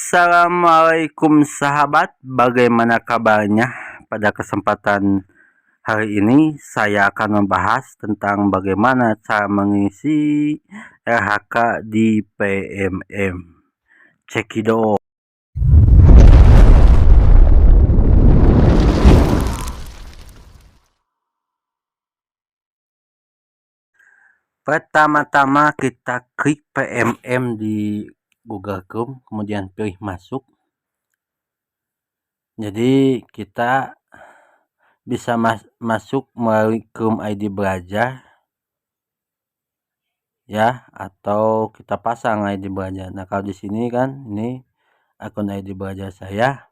Assalamualaikum sahabat, bagaimana kabarnya? Pada kesempatan hari ini saya akan membahas tentang bagaimana cara mengisi RHK di PMM. Cekidot. Pertama-tama kita klik PMM di Google Chrome, kemudian pilih masuk. Jadi kita bisa masuk melalui Chrome ID Belajar ya, atau kita pasang ID Belajar. Nah, kalau di sini kan ini akun ID Belajar saya.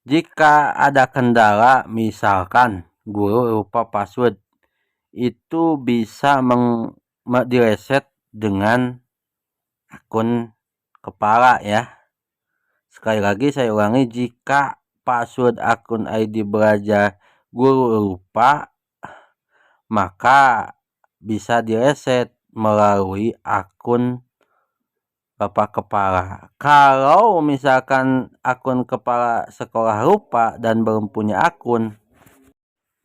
Jika ada kendala misalkan guru lupa password, itu bisa direset dengan akun kepala ya. Sekali lagi saya ulangi, jika password akun ID Belajar guru lupa, maka bisa direset melalui akun Bapak Kepala. Kalau misalkan akun kepala sekolah lupa dan belum punya akun,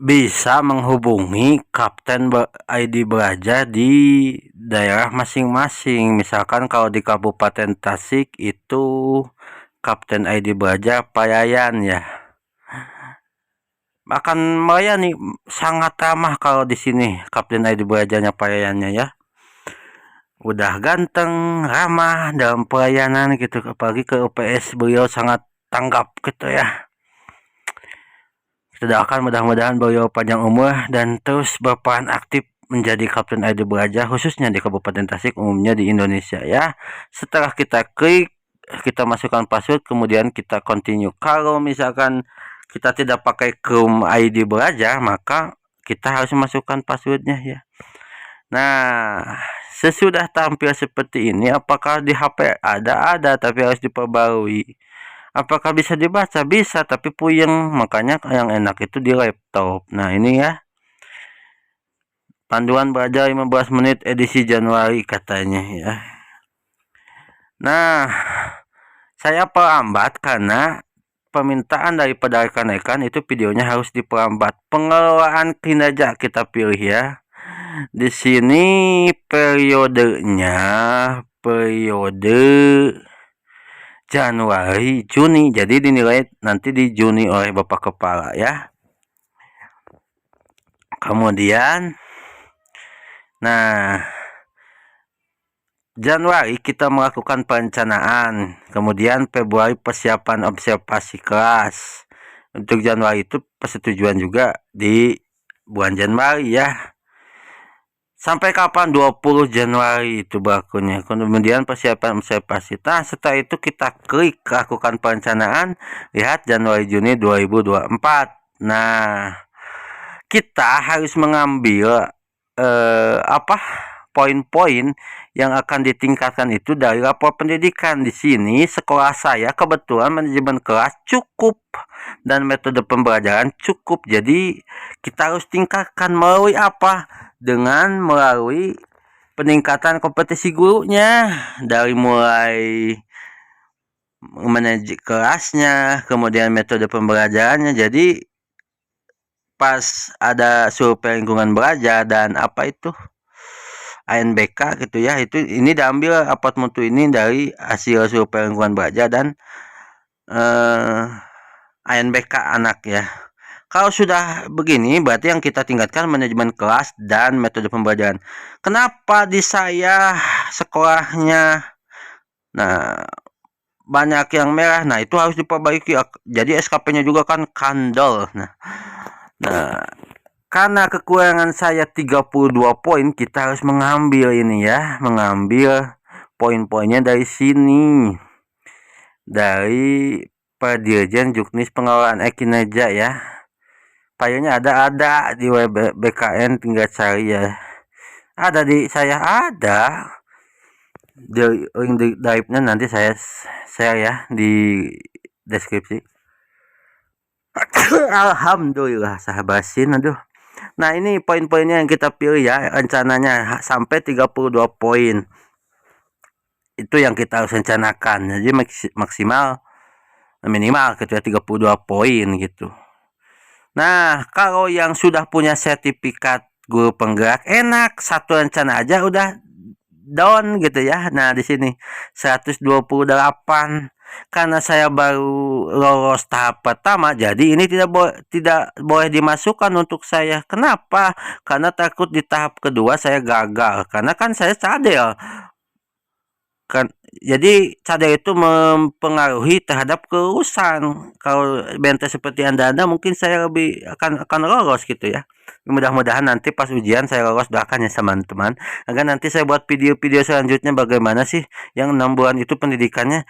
bisa menghubungi Kapten ID Belajar di daerah masing-masing. Misalkan kalau di Kabupaten Tasik itu Kapten ID Belajar Payayan ya. Akan melayani sangat ramah kalau di sini Kapten ID Belajarnya Payayannya ya. Udah ganteng, ramah dalam pelayanan gitu, apalagi ke UPS beliau sangat tanggap gitu ya. Kita doakan mudah-mudahan beliau panjang umur dan terus berperan aktif menjadi Kapten ID Belajar khususnya di Kabupaten Tasik, umumnya di Indonesia ya. Setelah kita klik, kita masukkan password, kemudian kita continue. Kalau misalkan kita tidak pakai Chrome ID Belajar, maka kita harus masukkan passwordnya ya. Nah, sesudah tampil seperti ini, apakah di HP ada, tapi harus diperbarui. Apakah bisa dibaca? Bisa, tapi puyeng. Makanya yang enak itu di laptop. Nah, ini ya. Panduan belajar 15 menit edisi Januari katanya ya. Nah, saya pelambat karena permintaan daripada rekan-rekan itu videonya harus diperlambat. Pengelolaan kinerja kita pilih ya. Di sini periodenya periode Januari, Juni. Jadi dinilai nanti di Juni oleh Bapak Kepala ya. Kemudian Januari kita melakukan perencanaan. Kemudian Februari persiapan observasi kelas. Untuk Januari itu persetujuan juga di bulan Januari ya. Sampai kapan? 20 Januari itu berlakunya. Kemudian persiapan observasi. Nah, setelah itu kita klik lakukan perencanaan. Lihat Januari Juni 2024. Nah, kita harus mengambil poin-poin yang akan ditingkatkan itu dari rapor pendidikan. Di sini sekolah saya kebetulan manajemen kelas cukup dan metode pembelajaran cukup. Jadi kita harus tingkatkan melalui apa? Dengan melalui peningkatan kompetisi gurunya, dari mulai manajer kelasnya, kemudian metode pembelajarannya. Jadi pas ada survei lingkungan belajar dan apa itu ANBK gitu ya, itu ini diambil raport mutu ini dari hasil survei lingkungan belajar dan ANBK anak ya. Kalau sudah begini, berarti yang kita tingkatkan manajemen kelas dan metode pembelajaran. Kenapa di saya sekolahnya banyak yang merah? Nah, itu harus diperbaiki. Jadi SKP-nya juga kan kandel. Nah, karena kekurangan saya 32 poin, kita harus mengambil ini ya, mengambil poin-poinnya dari sini. Dari Dirjen Juknis Pengelolaan Kinerja ya. Filenya ada di web BKN, tinggal cari ya. Ada di saya, ada di link di drive-nya, nanti saya share ya di deskripsi. Alhamdulillah sahabatin, aduh. Nah, ini poin-poinnya yang kita pilih ya, rencananya sampai 32 poin. Itu yang kita harus rencanakan. Jadi maksimal minimal gitu ya 32 poin gitu. Nah, kalau yang sudah punya sertifikat guru penggerak enak, satu rencana aja udah down gitu ya. Nah, di sini 128 karena saya baru lolos tahap pertama, jadi ini tidak boleh dimasukkan untuk saya. Kenapa? Karena takut di tahap kedua saya gagal. Karena kan saya cadel kan, jadi cadel itu mempengaruhi terhadap kelulusan. Kalau benteng seperti anda mungkin saya lebih akan lolos gitu ya. Mudah-mudahan nanti pas ujian saya lolos, doakan ya teman-teman agar nanti saya buat video-video selanjutnya bagaimana sih yang 6 bulan itu pendidikannya,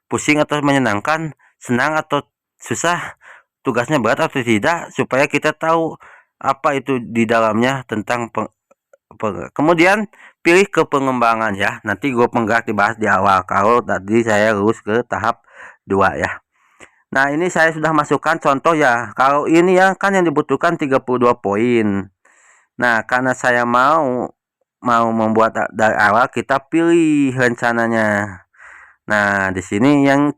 pusing atau menyenangkan, senang atau susah, tugasnya berat atau tidak, supaya kita tahu apa itu di dalamnya tentang kemudian pilih ke pengembangan ya. Nanti gue penggerak dibahas di awal kalau tadi saya lulus ke tahap 2 ya. Nah, ini saya sudah masukkan contoh ya. Kalau ini ya kan yang dibutuhkan 32 poin. Nah, karena saya mau membuat dari awal, kita pilih rencananya. Nah, di sini yang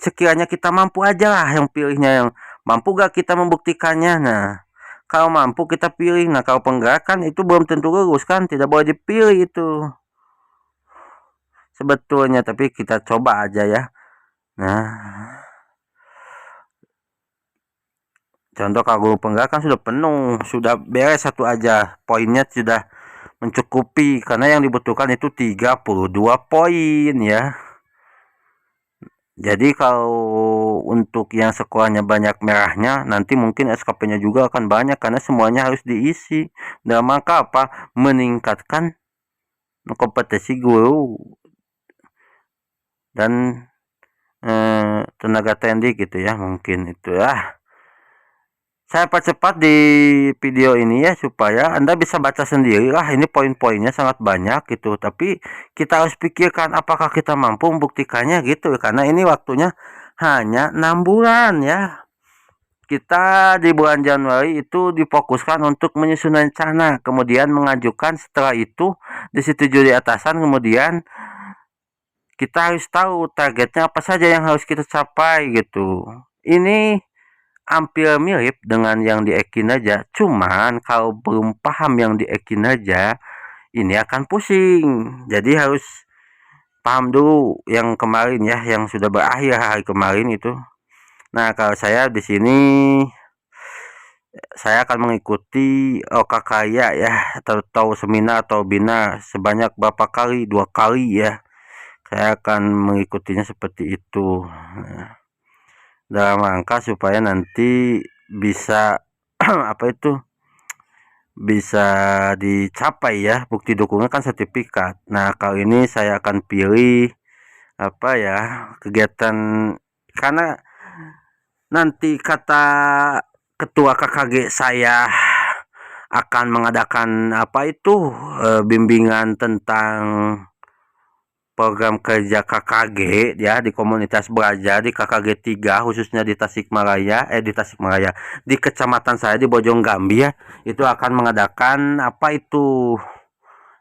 sekiranya kita mampu aja lah yang pilihnya, yang mampu gak kita membuktikannya. Nah, kalau mampu kita pilih. Nah, kalau penggerakan itu belum tentu lulus kan, tidak boleh dipilih itu sebetulnya, tapi kita coba aja ya. Nah, contoh kalau guru penggerakan sudah penuh, sudah beres satu aja, poinnya sudah mencukupi karena yang dibutuhkan itu 32 poin ya. Jadi kalau untuk yang sekolahnya banyak merahnya, nanti mungkin SKP-nya juga akan banyak karena semuanya harus diisi. Dalam rangka apa? Meningkatkan kompetensi guru dan tenaga teknik gitu ya, mungkin itu ya. Saya percepat di video ini ya supaya Anda bisa baca sendiri lah. Ini poin-poinnya sangat banyak gitu. Tapi kita harus pikirkan apakah kita mampu membuktikannya gitu. Karena ini waktunya hanya 6 bulan ya. Kita di bulan Januari itu difokuskan untuk menyusun rencana. Kemudian mengajukan, setelah itu disetujui atasan. Kemudian kita harus tahu targetnya apa saja yang harus kita capai gitu. Ini hampir mirip dengan yang di Ekinaja, cuman kalau belum paham yang di Ekinaja ini akan pusing. Jadi harus paham dulu yang kemarin ya, yang sudah berakhir hari kemarin itu. Nah, kalau saya di sini saya akan mengikuti OKKaya ya, atau seminar atau bina sebanyak berapa kali, 2 kali ya. Saya akan mengikutinya seperti itu. Nah, dalam rangka supaya nanti bisa apa itu bisa dicapai ya, bukti dukungan kan sertifikat. Nah, kali ini saya akan pilih apa ya, kegiatan, karena nanti kata ketua KKG saya akan mengadakan apa itu bimbingan tentang program kerja KKG ya di komunitas belajar di KKG 3, khususnya di Tasikmalaya, di kecamatan saya di Bojonggambir ya, itu akan mengadakan apa itu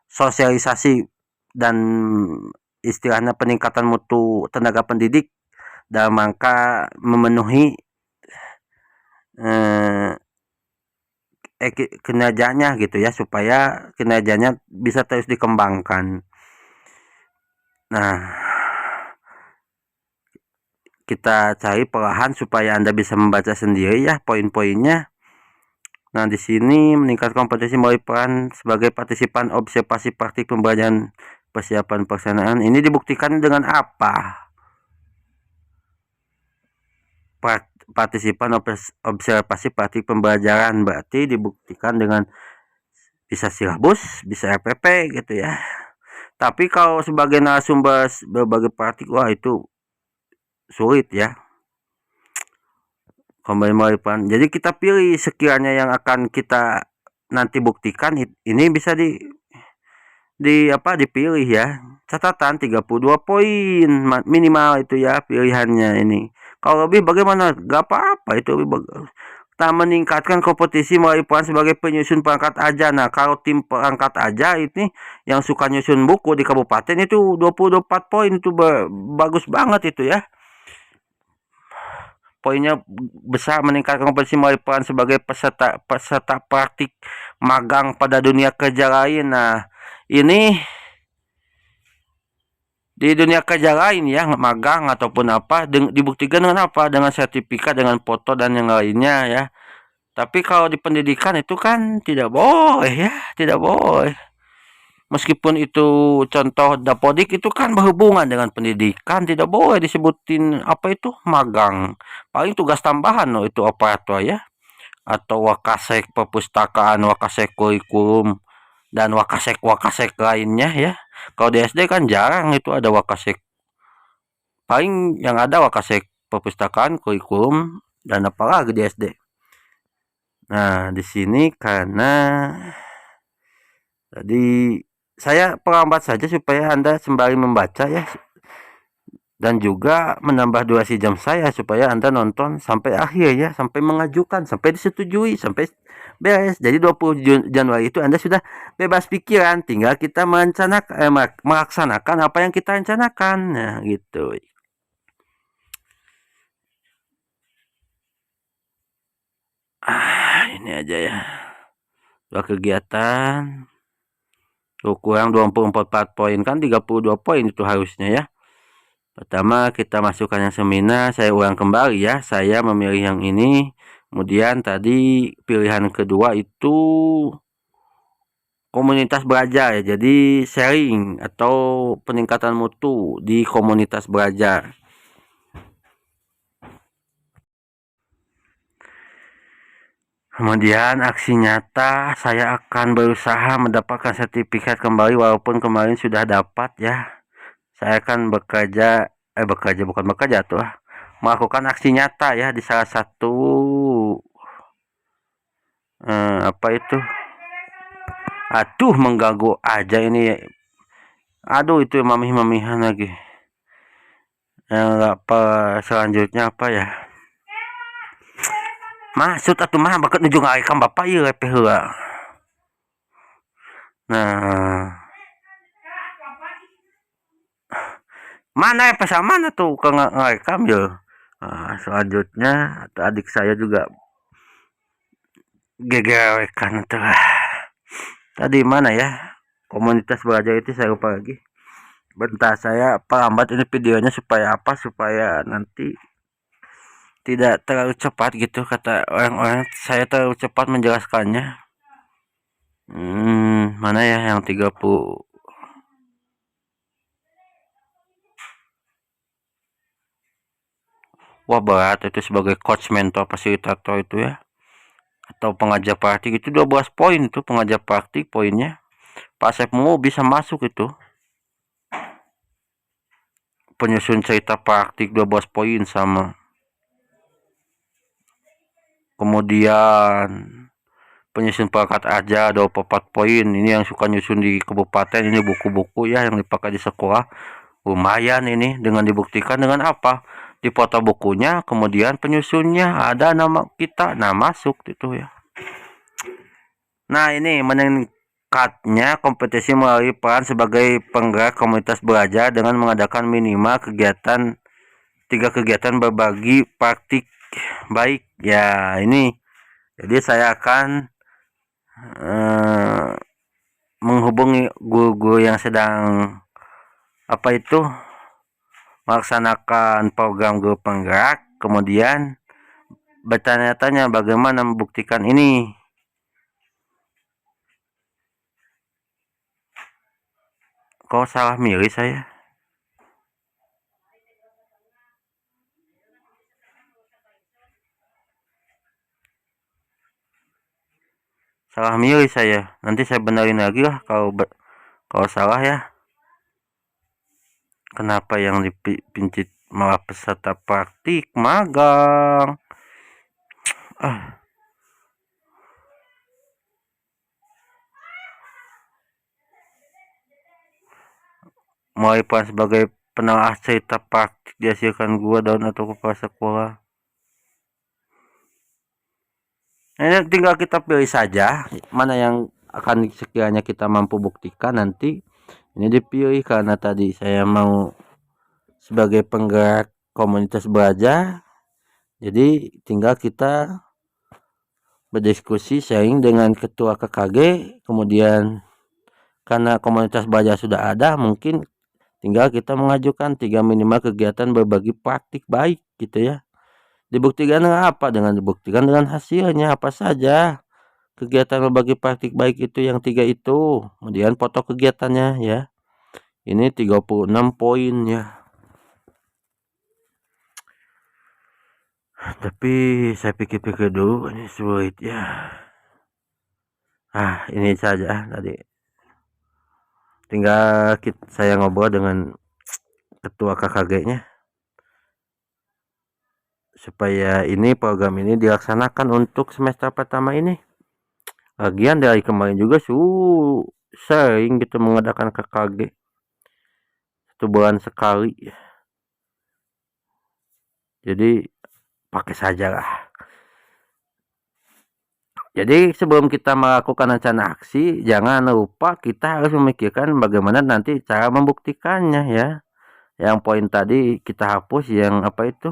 sosialisasi dan istilahnya peningkatan mutu tenaga pendidik dalam rangka memenuhi kinerjanya gitu ya, supaya kinerjanya bisa terus dikembangkan. Nah, kita cari perlahan supaya Anda bisa membaca sendiri ya poin-poinnya. Nah, di sini meningkatkan kompetensi melalui peran sebagai partisipan observasi praktik pembelajaran persiapan pelaksanaan. Ini dibuktikan dengan apa? Partisipan observasi praktik pembelajaran berarti dibuktikan dengan bisa silabus, bisa RPP gitu ya. Tapi kalau sebagai narasumber berbagai praktik, wah itu sulit ya. Kembali melalui. Jadi kita pilih sekiranya yang akan kita nanti buktikan ini bisa dipilih ya. Catatan 32 poin minimal itu ya pilihannya ini. Kalau lebih bagaimana? Gak apa-apa, itu lebih bagus. meningkatkan kompetisi melalui peran sebagai penyusun perangkat aja. Nah, kalau tim perangkat aja ini yang suka nyusun buku di kabupaten itu 24 poin itu bagus banget itu ya. Poinnya besar, meningkatkan kompetisi melalui peran sebagai peserta praktik magang pada dunia kerja lain. Nah, ini di dunia kerja lain ya, magang ataupun apa dibuktikan dengan apa? Dengan sertifikat, dengan foto dan yang lainnya ya. Tapi kalau di pendidikan itu kan tidak boleh ya, tidak boleh. Meskipun itu contoh dapodik itu kan berhubungan dengan pendidikan, tidak boleh disebutin apa itu magang. Paling tugas tambahan loh itu operator ya. Atau wakasek perpustakaan, wakasek kurikulum, dan wakasek lainnya ya. Kalau di SD kan jarang itu ada wakasek. Paling yang ada wakasek perpustakaan, kurikulum, dan apalagi di SD. Nah, di sini karena tadi saya perambat saja supaya Anda sembari membaca ya, dan juga menambah durasi jam saya supaya Anda nonton sampai akhir ya, sampai mengajukan, sampai disetujui, sampai beres. Jadi 20 Januari itu Anda sudah bebas pikiran, tinggal kita melaksanakan apa yang kita rencanakan. Nah, gitu. Ini aja ya. Dua kegiatan. Kurang 24 poin kan 32 poin itu harusnya ya. Pertama kita masukkan yang seminar, saya ulang kembali ya. Saya memilih yang ini. Kemudian tadi pilihan kedua itu komunitas belajar ya. Jadi sharing atau peningkatan mutu di komunitas belajar. Kemudian aksi nyata, saya akan berusaha mendapatkan sertifikat kembali walaupun kemarin sudah dapat ya. Saya akan melakukan aksi nyata ya di salah satu apa itu, mengganggu aja ini, itu mamihan lagi. Apa selanjutnya apa ya, maksud atuh mah bakat nuju ngarekam bapak ieu lepeh heula. Nah, mana ya pasal mana tuh ke ngarekam ya. Nah, selanjutnya adik saya juga gegerekan tuh. Tadi mana ya? Komunitas belajar itu saya lupa lagi. Bentar saya pelambat ini videonya supaya apa? Supaya nanti tidak terlalu cepat gitu kata orang-orang. Saya terlalu cepat menjelaskannya. Mana ya yang 30? Wah berat itu sebagai coach, mentor, fasilitator itu ya. Atau pengajar praktik itu 12 poin itu pengajar praktik poinnya. Pak Sepmu bisa masuk itu. Penyusun cerita praktik 12 poin sama. Kemudian penyusun perangkat aja 24 poin. Ini yang suka nyusun di kabupaten, ini buku-buku ya yang dipakai di sekolah. Lumayan ini dengan dibuktikan dengan apa? Di foto bukunya, kemudian penyusunnya ada nama kita, nah masuk itu ya. Nah, ini meningkatnya kompetisi melalui peran sebagai penggerak komunitas belajar dengan mengadakan minimal 3 kegiatan berbagi praktik baik. Ya, ini. Jadi saya akan menghubungi guru-guru yang sedang apa itu melaksanakan program guru penggerak, kemudian bertanya-tanya bagaimana membuktikan ini. Kok salah milih saya? Salah milih saya. Nanti saya benerin lagi lah kalau salah ya. Kenapa yang dipincit malah peserta praktik magang? Mulai peran sebagai penelaah cerita praktik dihasilkan gua daun atau kepala sekolah. Ini tinggal kita pilih saja mana yang akan sekiranya kita mampu buktikan nanti. Ini dipilih karena tadi saya mau sebagai penggerak komunitas belajar. Jadi tinggal kita berdiskusi sharing dengan ketua KKG, kemudian karena komunitas belajar sudah ada, mungkin tinggal kita mengajukan 3 minimal kegiatan berbagi praktik baik gitu ya. Dibuktikan dengan apa? Dengan dibuktikan dengan hasilnya apa saja. Kegiatan berbagi praktik baik itu yang 3 itu. Kemudian foto kegiatannya ya. Ini 36 poin ya. Tapi saya pikir-pikir dulu ini sulit ya. Ini saja tadi. Tinggal saya ngobrol dengan ketua KKG-nya supaya ini program ini dilaksanakan untuk semester pertama ini. Lagian dari kemarin juga sering gitu mengadakan KKG 1 bulan sekali. Jadi pakai saja lah. Jadi sebelum kita melakukan rencana aksi, jangan lupa kita harus memikirkan bagaimana nanti cara membuktikannya ya. Yang poin tadi kita hapus yang apa itu?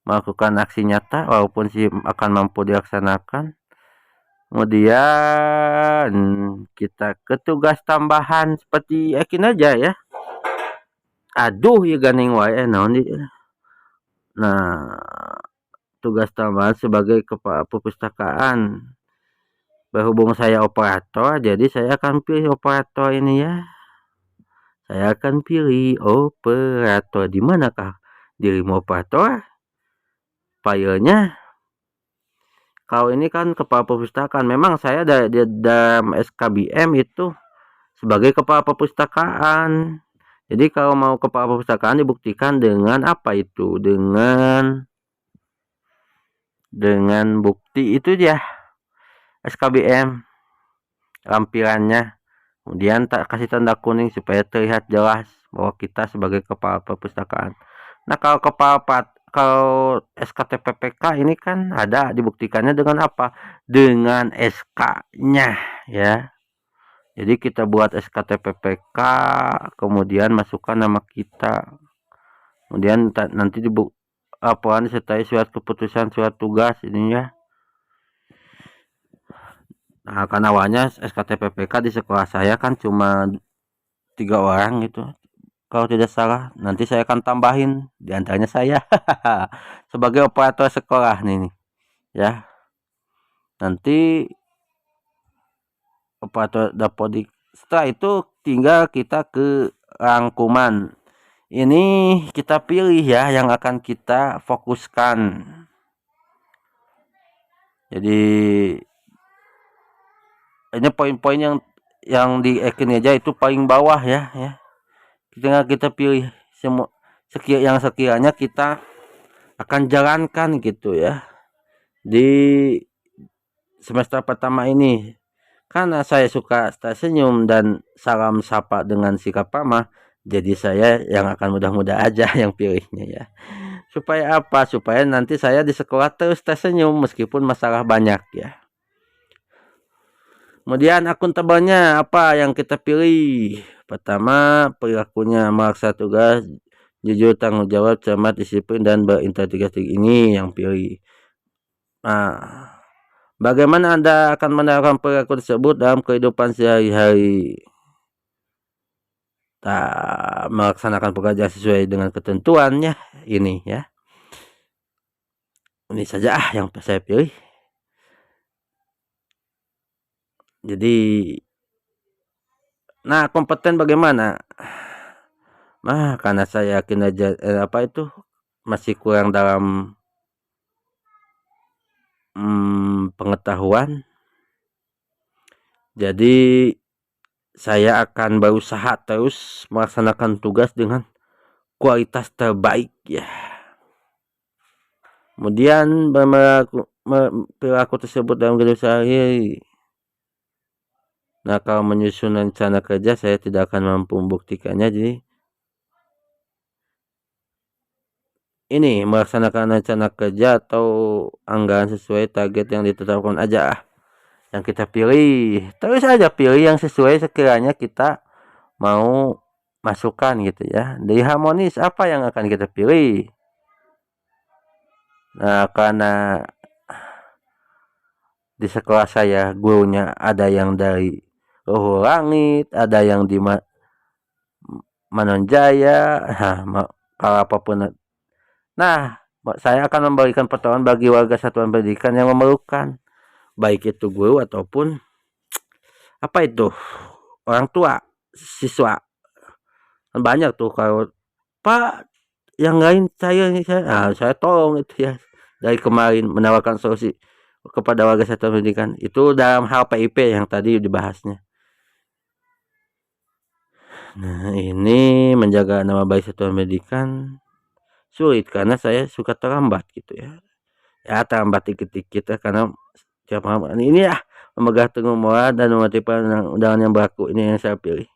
Melakukan aksi nyata walaupun sih akan mampu dilaksanakan. Kemudian kita ke tugas tambahan seperti yakin aja ya. Aduh ya ganing wae naon di. Nah, tugas tambahan sebagai kepala perpustakaan. Berhubung saya operator, jadi saya akan pilih operator ini ya. Saya akan pilih operator. Di manakah dirimu operator? Filenya. Kalau ini kan kepala perpustakaan. Memang saya dalam SKBM itu sebagai kepala perpustakaan. Jadi kalau mau kepala perpustakaan dibuktikan dengan apa itu? Dengan bukti itu dia. SKBM lampirannya, kemudian kasih tanda kuning supaya terlihat jelas bahwa kita sebagai kepala perpustakaan. Nah kalau SKTPPK ini kan ada dibuktikannya dengan apa? Dengan SK-nya ya. Jadi kita buat SKTPPK, kemudian masukkan nama kita, kemudian nanti laporan disertai surat keputusan surat tugas ini ya. Nah, kan awalnya SKTPPK di sekolah saya kan cuma 3 orang gitu. Kalau tidak salah, nanti saya akan tambahin di antaranya saya sebagai operator sekolah nih ya. Nanti operator dapodik. Setelah itu tinggal kita ke rangkuman. Ini kita pilih ya yang akan kita fokuskan. Jadi ini poin-poin yang di aja itu paling bawah ya. Tinggal kita pilih semua yang sekiranya kita akan jalankan gitu ya di semester pertama ini. Karena saya suka senyum dan salam sapa dengan sikap ramah, jadi saya yang akan mudah-mudah aja yang pilihnya ya. Supaya apa? Supaya nanti saya di sekolah terus tersenyum meskipun masalah banyak ya. Kemudian akuntabelnya apa yang kita pilih? Pertama, perilakunya melaksanakan tugas jujur, tanggung jawab, cermat, disiplin, dan berintegrasi. Ini yang pilih. Nah, bagaimana Anda akan menerapkan perilaku tersebut dalam kehidupan sehari-hari? Melaksanakan pekerjaan sesuai dengan ketentuannya. Ini ya. Ini saja yang saya pilih. Jadi, nah kompeten bagaimana? Nah, karena saya yakin aja apa itu masih kurang dalam pengetahuan. Jadi saya akan berusaha terus melaksanakan tugas dengan kualitas terbaik ya. Kemudian perilaku tersebut dalam kehidupan sehari-hari. Nah, kalau menyusun rencana kerja saya tidak akan mampu membuktikannya, jadi ini melaksanakan rencana kerja atau anggaran sesuai target yang ditetapkan aja yang kita pilih. Terus aja pilih yang sesuai sekiranya kita mau masukkan gitu ya. Dari harmonis apa yang akan kita pilih? Nah, karena di sekolah saya gurunya ada yang dari Luhur Langit, ada yang di Manonjaya, kalau apapun. Nah, saya akan memberikan pertolongan bagi warga satuan pendidikan yang memerlukan, baik itu guru ataupun apa itu orang tua siswa. Banyak tuh kalau Pak yang lain saya tolong itu ya dari kemarin menawarkan solusi kepada warga satuan pendidikan itu dalam hal PIP yang tadi dibahasnya. Nah, ini menjaga nama baik satuan pendidikan sulit karena saya suka terlambat gitu ya. Ya terlambat dikit-dikit ya karena tiap malam ini ya memegang teguh moral dan mematikan undangan yang berlaku ini yang saya pilih.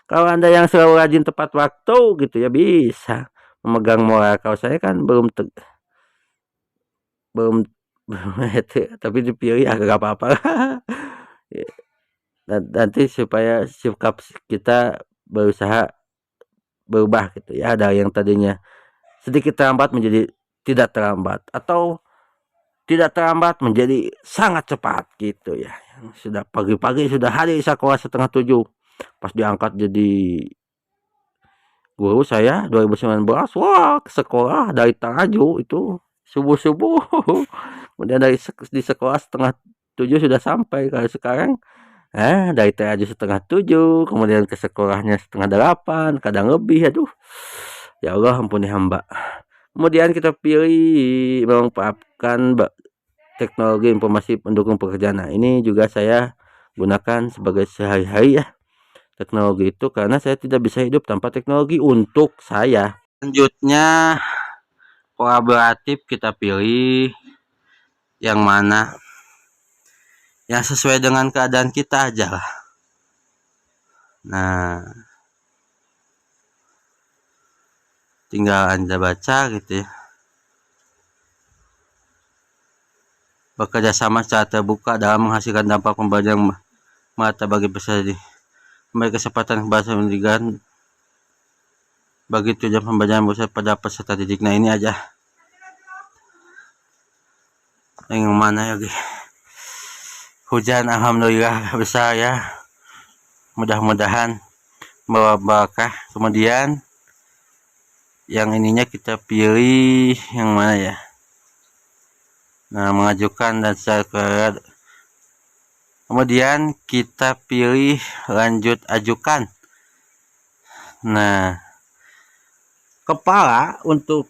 Kalau Anda yang selalu rajin tepat waktu gitu ya bisa memegang moral. Kalau saya kan belum tapi dipilih agak apa-apa. Nanti supaya sikap kita berusaha berubah gitu ya dari yang tadinya sedikit terlambat menjadi tidak terlambat atau tidak terlambat menjadi sangat cepat gitu ya. Sudah pagi-pagi sudah hadir sekolah 6:30 pas diangkat jadi guru saya 2019. Wah, ke sekolah dari Taraju itu subuh-subuh. Kemudian di sekolah 6:30 sudah sampai. Kalau sekarang dari Taraju 6:30 kemudian ke sekolahnya 7:30 kadang lebih. Aduh, ya Allah ampuni hamba. Kemudian kita pilih memanfaatkan teknologi informasi pendukung pekerjaan. Nah, ini juga saya gunakan sebagai sehari-hari ya teknologi itu karena saya tidak bisa hidup tanpa teknologi untuk saya. Selanjutnya kolaboratif kita pilih yang mana yang sesuai dengan keadaan kita aja lah. Nah, tinggal Anda baca gitu ya. Bekerja sama secara terbuka dalam menghasilkan dampak pembelajaran mata bagi peserta. Memberi kesempatan bahasa pendidikan bagi tujuan pembelajaran pusat pada peserta didik. Nah, ini aja yang mana lagi hujan alhamdulillah besar ya, mudah-mudahan bawa berkah. Kemudian yang ininya kita pilih yang mana ya, nah mengajukan dan secara kemudian kita pilih lanjut ajukan. Nah, kepala untuk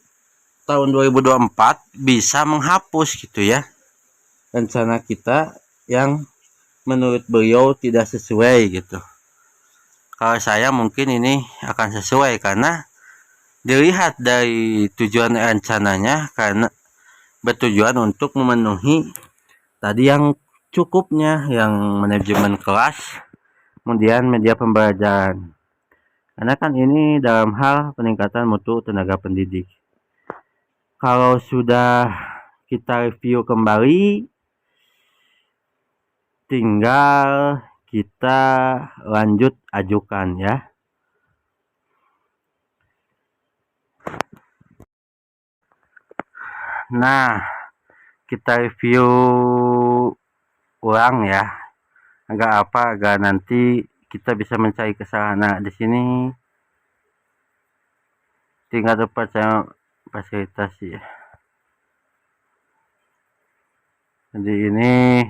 tahun 2024 bisa menghapus gitu ya rencana kita yang menurut beliau tidak sesuai gitu. Kalau saya mungkin ini akan sesuai karena dilihat dari tujuan rencananya karena bertujuan untuk memenuhi tadi yang cukupnya yang manajemen kelas kemudian media pembelajaran. Karena kan ini dalam hal peningkatan mutu tenaga pendidik. Kalau sudah kita review kembali, tinggal kita lanjut ajukan ya. Nah, kita review ulang ya. Agar nanti kita bisa mencari kesalahan. Nah, di sini tinggal terpercaya fasilitasi ya. Jadi ini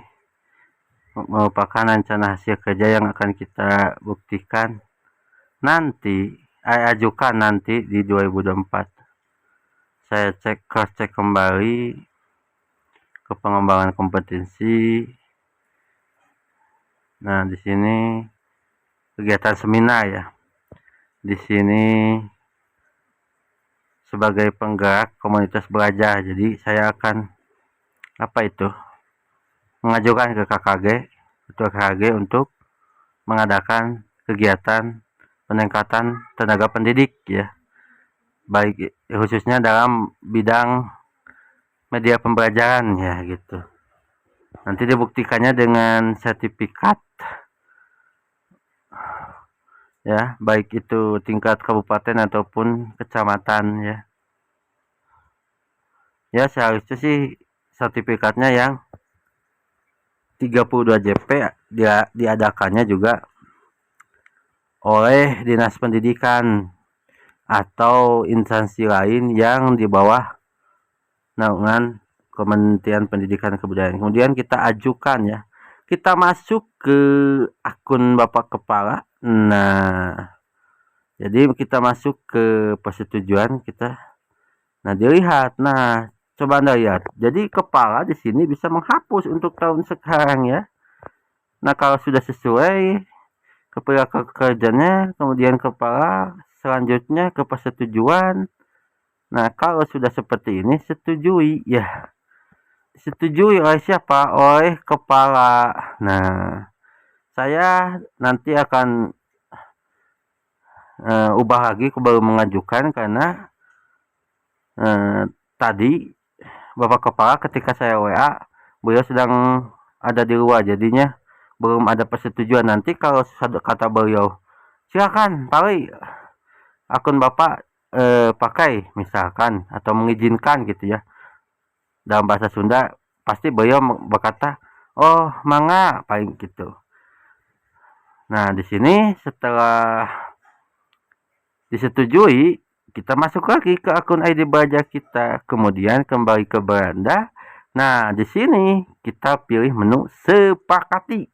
merupakan rencana hasil kerja yang akan kita buktikan nanti, ajukan nanti di 2024. Saya cross check kembali ke pengembangan kompetensi. Nah, di sini kegiatan seminar ya. Di sini sebagai penggerak komunitas belajar. Jadi saya akan mengajukan ke KKG, ketua KKG untuk mengadakan kegiatan peningkatan tenaga pendidik ya baik khususnya dalam bidang media pembelajaran ya gitu. Nanti dibuktikannya dengan sertifikat ya, baik itu tingkat kabupaten ataupun kecamatan ya. Ya seharusnya sih sertifikatnya yang 32 JP dia diadakannya juga oleh Dinas Pendidikan atau instansi lain yang di bawah naungan Kementerian Pendidikan dan Kebudayaan. Kemudian kita ajukan ya. Kita masuk ke akun Bapak Kepala. Nah, jadi kita masuk ke persetujuan kita. Nah, dilihat. Nah, coba Anda lihat. Jadi kepala di sini bisa menghapus untuk tahun sekarang ya. Nah, kalau sudah sesuai kepala kerjanya, kemudian kepala selanjutnya ke persetujuan. Nah, kalau sudah seperti ini, setujui ya. Disetujui oleh siapa? Oleh kepala. Nah, saya nanti akan ubah lagi baru mengajukan karena tadi Bapak Kepala ketika saya WA, beliau sedang ada di luar, jadinya belum ada persetujuan. Nanti kalau kata beliau, silakan Pali akun Bapak pakai misalkan atau mengizinkan gitu ya. Dalam bahasa Sunda pasti beliau berkata, "Oh, mangga," paling gitu. Nah, di sini setelah disetujui, kita masuk lagi ke akun ID Baja kita, kemudian kembali ke beranda. Nah, di sini kita pilih menu sepakati.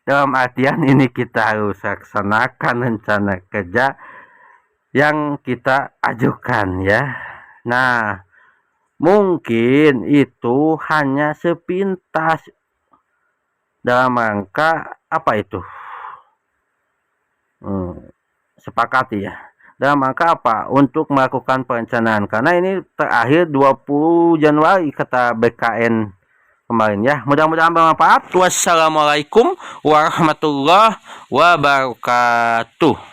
Dalam artian ini kita harus laksanakan rencana kerja yang kita ajukan ya. Nah, mungkin itu hanya sepintas dalam rangka apa itu? Sepakati ya. Dalam rangka apa? Untuk melakukan perencanaan. Karena ini terakhir 20 Januari kata BKN kemarin ya. Mudah-mudahan bermanfaat. Wassalamualaikum warahmatullahi wabarakatuh.